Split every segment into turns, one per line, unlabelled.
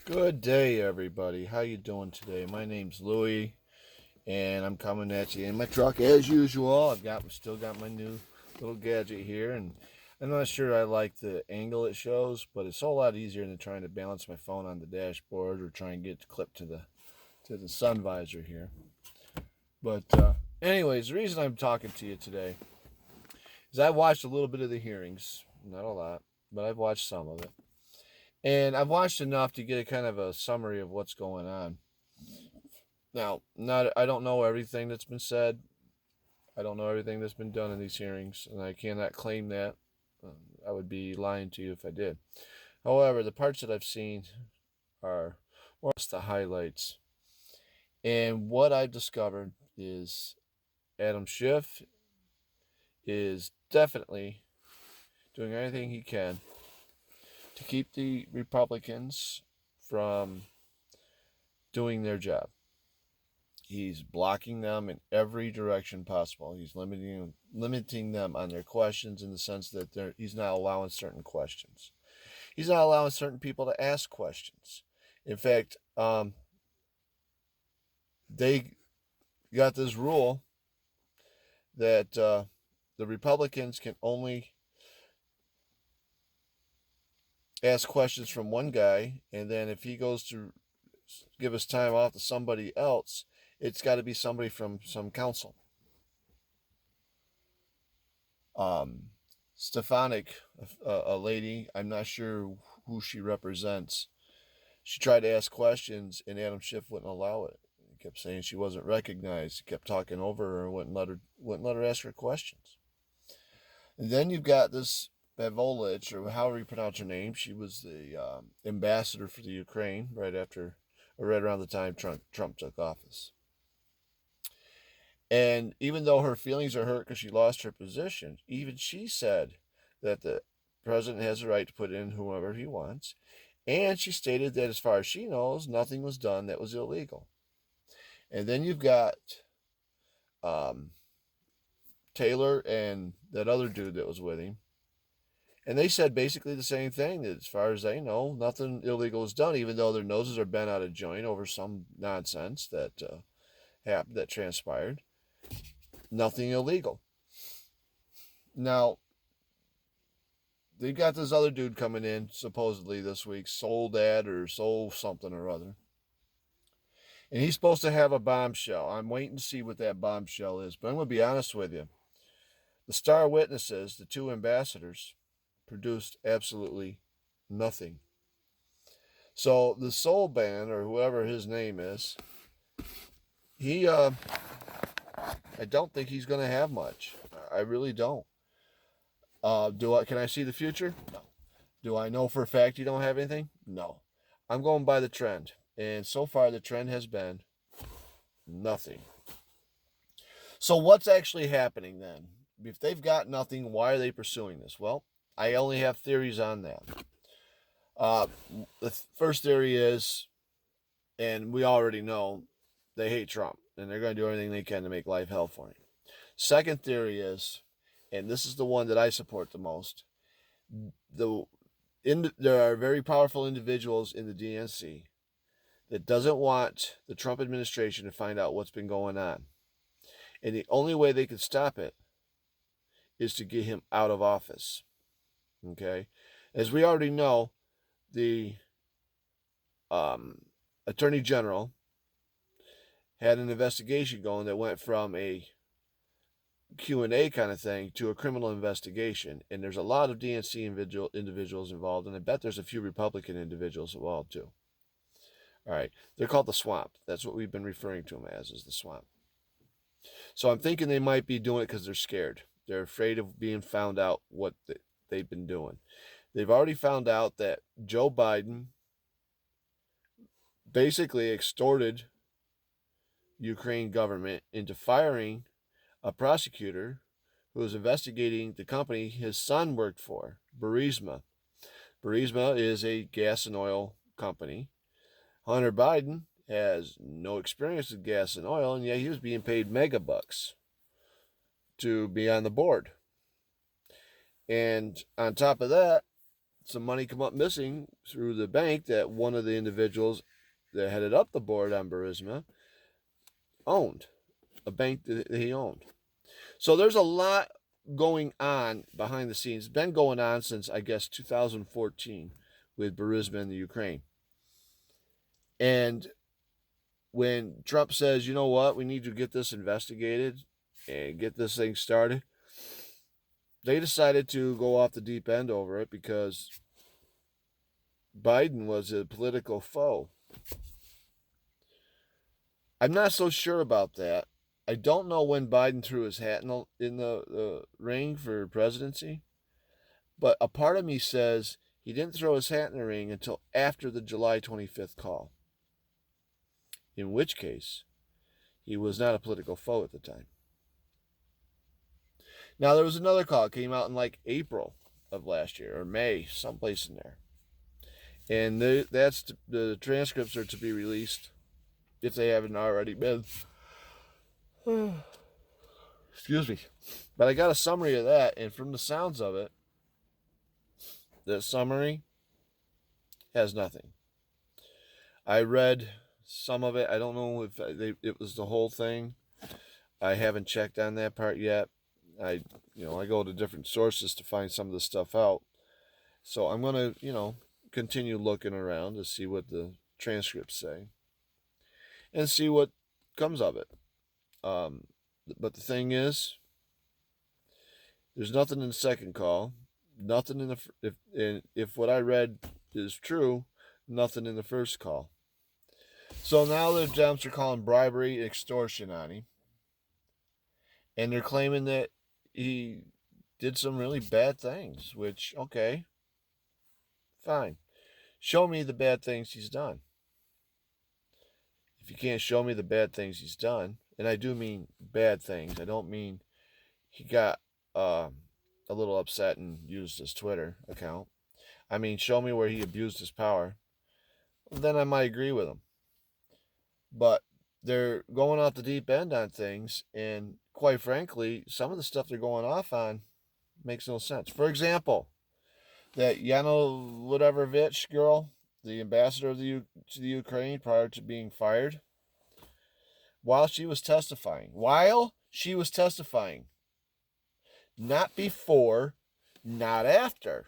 Good day, everybody. How you doing today? My name's Lewie, and I'm coming at you in my truck as usual. Still got my new little gadget here, and I'm not sure I like the angle it shows, but it's a whole lot easier than trying to balance my phone on the dashboard or try and get it clipped to the sun visor here. But anyways, the reason I'm talking to you today is I watched a little bit of the hearings, not a lot, but I've watched some of it. And I've watched enough to get a kind of a summary of what's going on. Now, not I don't know everything that's been said. I don't know everything that's been done in these hearings, and I cannot claim that. I would be lying to you if I did. However, the parts that I've seen are more or less the highlights. And what I've discovered is Adam Schiff is definitely doing everything he can to keep the Republicans from doing their job. He's blocking them in every direction possible. He's limiting them on their questions in the sense that he's not allowing certain questions. He's not allowing certain people to ask questions. In fact, they got this rule that the Republicans can only ask questions from one guy, and then if he goes to give his time off to somebody else, it's got to be somebody from some council. Stefanik, a lady, I'm not sure who she represents. She tried to ask questions, and Adam Schiff wouldn't allow it. He kept saying she wasn't recognized. He kept talking over her and wouldn't let her ask her questions. And then you've got this Bevolich, or however you pronounce her name. She was the ambassador for the Ukraine right around the time Trump took office. And even though her feelings are hurt because she lost her position, even she said that the president has the right to put in whoever he wants. And she stated that as far as she knows, nothing was done that was illegal. And then you've got um, Taylor and that other dude that was with him. And they said basically the same thing, that as far as they know, nothing illegal was done, even though their noses are bent out of joint over some nonsense that transpired. Nothing illegal. Now, they've got this other dude coming in supposedly this week, Soul Dad or Soul something or other. And he's supposed to have a bombshell. I'm waiting to see what that bombshell is. But I'm going to be honest with you. The star witnesses, the two ambassadors, produced absolutely nothing. So the Soul Band, or whoever his name is, I don't think he's going to have much. I really don't. Can I see the future? No. Do I know for a fact you don't have anything? No. I'm going by the trend. And so far, the trend has been nothing. So, what's actually happening then? If they've got nothing, why are they pursuing this? Well, I only have theories on that. The first theory is, and we already know, they hate Trump, and they're going to do everything they can to make life hell for him. Second theory is, and this is the one that I support the most, there are very powerful individuals in the DNC that doesn't want the Trump administration to find out what's been going on. And the only way they could stop it is to get him out of office. Okay? As we already know, the Attorney General had an investigation going that went from a Q&A kind of thing to a criminal investigation. And there's a lot of DNC individuals involved, and I bet there's a few Republican individuals involved too. All right. They're called the Swamp. That's what we've been referring to them as, is the Swamp. So I'm thinking they might be doing it because they're scared. They're afraid of being found out what they've been doing. They've already found out that Joe Biden basically extorted Ukraine government into firing a prosecutor who was investigating the company his son worked for, Burisma. Burisma is a gas and oil company. Hunter Biden has no experience with gas and oil, and yet he was being paid mega bucks to be on the board. And on top of that, some money come up missing through the bank that one of the individuals that headed up the board on Burisma owned, a bank that he owned. So there's a lot going on behind the scenes. It's been going on since, I guess, 2014 with Burisma in the Ukraine. And when Trump says, you know what, we need to get this investigated and get this thing started, they decided to go off the deep end over it because Biden was a political foe. I'm not so sure about that. I don't know when Biden threw his hat in the ring for presidency, but a part of me says he didn't throw his hat in the ring until after the July 25th call, in which case he was not a political foe at the time. Now, there was another call. It came out in like April of last year, or May, someplace in there. And the transcripts are to be released, if they haven't already been. Excuse me. But I got a summary of that, and from the sounds of it, that summary has nothing. I read some of it. I don't know if it was the whole thing. I haven't checked on that part yet. I go to different sources to find some of the stuff out. So I'm going to, continue looking around to see what the transcripts say and see what comes of it. But the thing is, there's nothing in the second call, nothing in the if what I read is true, nothing in the first call. So now the Dems are calling bribery and extortion on him, and they're claiming that he did some really bad things. Which, okay, fine, show me the bad things he's done. If you can't show me the bad things he's done, and I do mean bad things, I don't mean he got a little upset and used his Twitter account. I mean, show me where he abused his power. Then I might agree with him. But they're going off the deep end on things, and quite frankly, some of the stuff they're going off on makes no sense. For example, that Yanukovych girl, the ambassador to the Ukraine prior to being fired, while she was testifying, not before, not after,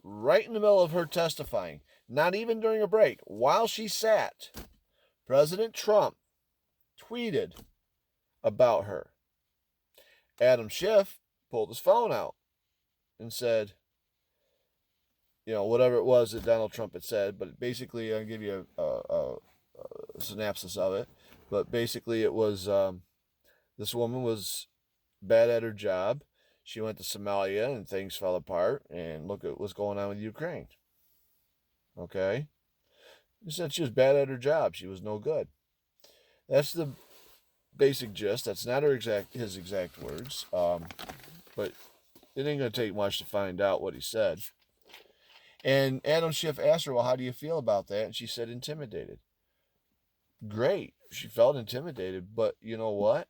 right in the middle of her testifying, not even during a break, while she sat, President Trump tweeted about her. Adam Schiff pulled his phone out and said, whatever it was that Donald Trump had said, but basically, I'll give you a synopsis of it. But basically, it was this woman was bad at her job. She went to Somalia and things fell apart. And look at what's going on with Ukraine. Okay? He said she was bad at her job. She was no good. That's the basic gist. That's not his exact words. But it ain't going to take much to find out what he said. And Adam Schiff asked her, well, how do you feel about that? And she said, intimidated. Great. She felt intimidated, but you know what?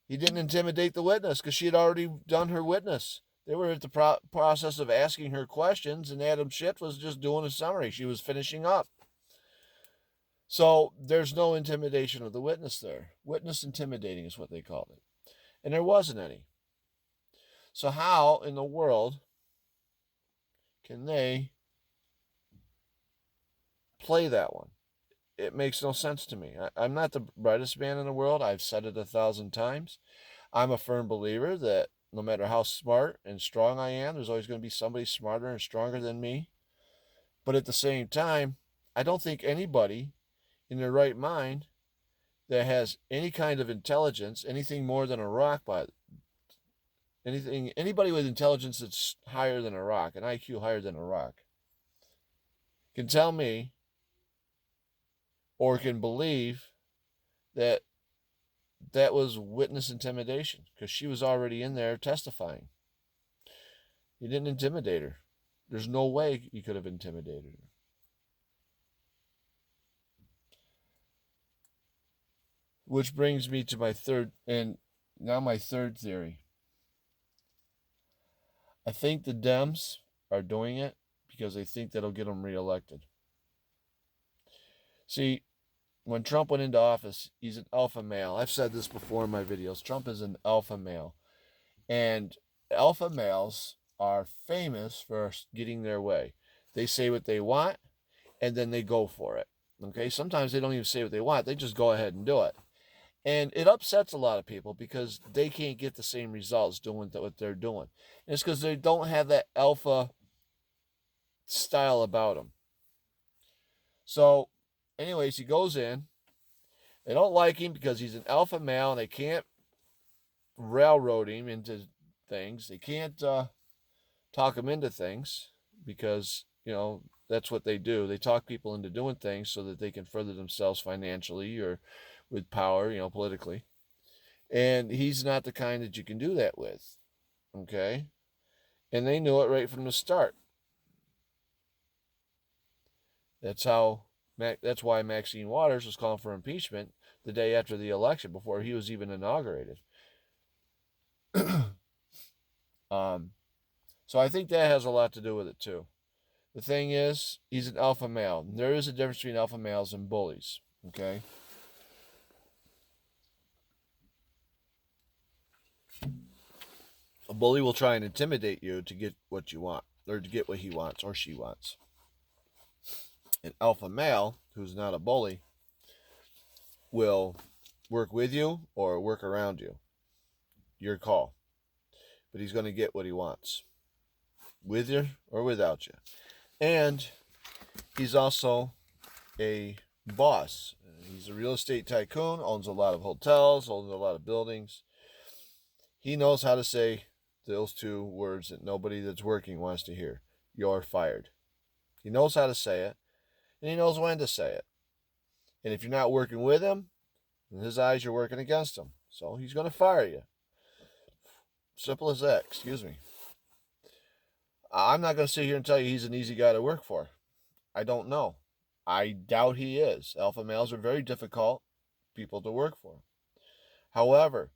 He didn't intimidate the witness because she had already done her witness. They were at the process of asking her questions, and Adam Schiff was just doing a summary. She was finishing up. So there's no intimidation of the witness there. Witness intimidating is what they called it. And there wasn't any. So how in the world can they play that one? It makes no sense to me. I'm not the brightest man in the world. I've said it 1,000 times. I'm a firm believer that no matter how smart and strong I am, there's always going to be somebody smarter and stronger than me. But at the same time, I don't think anybody in their right mind that has any kind of intelligence, anything more than a rock, anybody with intelligence that's higher than a rock, an IQ higher than a rock, can tell me or can believe that was witness intimidation because she was already in there testifying. He didn't intimidate her. There's no way he could have intimidated her. Which brings me to my third theory. I think the Dems are doing it because they think that'll get them reelected. See, when Trump went into office, he's an alpha male. I've said this before in my videos. Trump is an alpha male. And alpha males are famous for getting their way. They say what they want, and then they go for it. Okay? Sometimes they don't even say what they want. They just go ahead and do it. And it upsets a lot of people because they can't get the same results doing what they're doing. And it's because they don't have that alpha style about them. So, anyways, he goes in. They don't like him because he's an alpha male, and they can't railroad him into things. They can't talk him into things because, that's what they do. They talk people into doing things so that they can further themselves financially or with power, politically. And he's not the kind that you can do that with. Okay? And they knew it right from the start. That's why Maxine Waters was calling for impeachment the day after the election, before he was even inaugurated. So I think that has a lot to do with it too. The thing is, he's an alpha male. There is a difference between alpha males and bullies. Okay? A bully will try and intimidate you to get what you want, or to get what he wants or she wants. An alpha male, who's not a bully, will work with you or work around you. Your call. But he's going to get what he wants, with you or without you. And he's also a boss. He's a real estate tycoon, owns a lot of hotels, owns a lot of buildings. He knows how to say those two words that nobody that's working wants to hear. You're fired. He knows how to say it, and he knows when to say it. And if you're not working with him, in his eyes, you're working against him. So he's going to fire you. Simple as that. Excuse me. I'm not going to sit here and tell you he's an easy guy to work for. I don't know. I doubt he is. Alpha males are very difficult people to work for. However,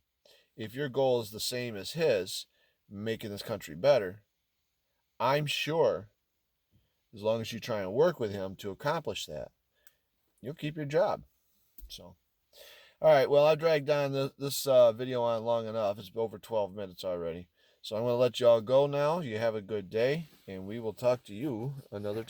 if your goal is the same as his, making this country better, I'm sure, as long as you try and work with him to accomplish that, you'll keep your job. So, all right, well, I've dragged on this video on long enough. It's over 12 minutes already. So I'm going to let you all go now. You have a good day, and we will talk to you another time.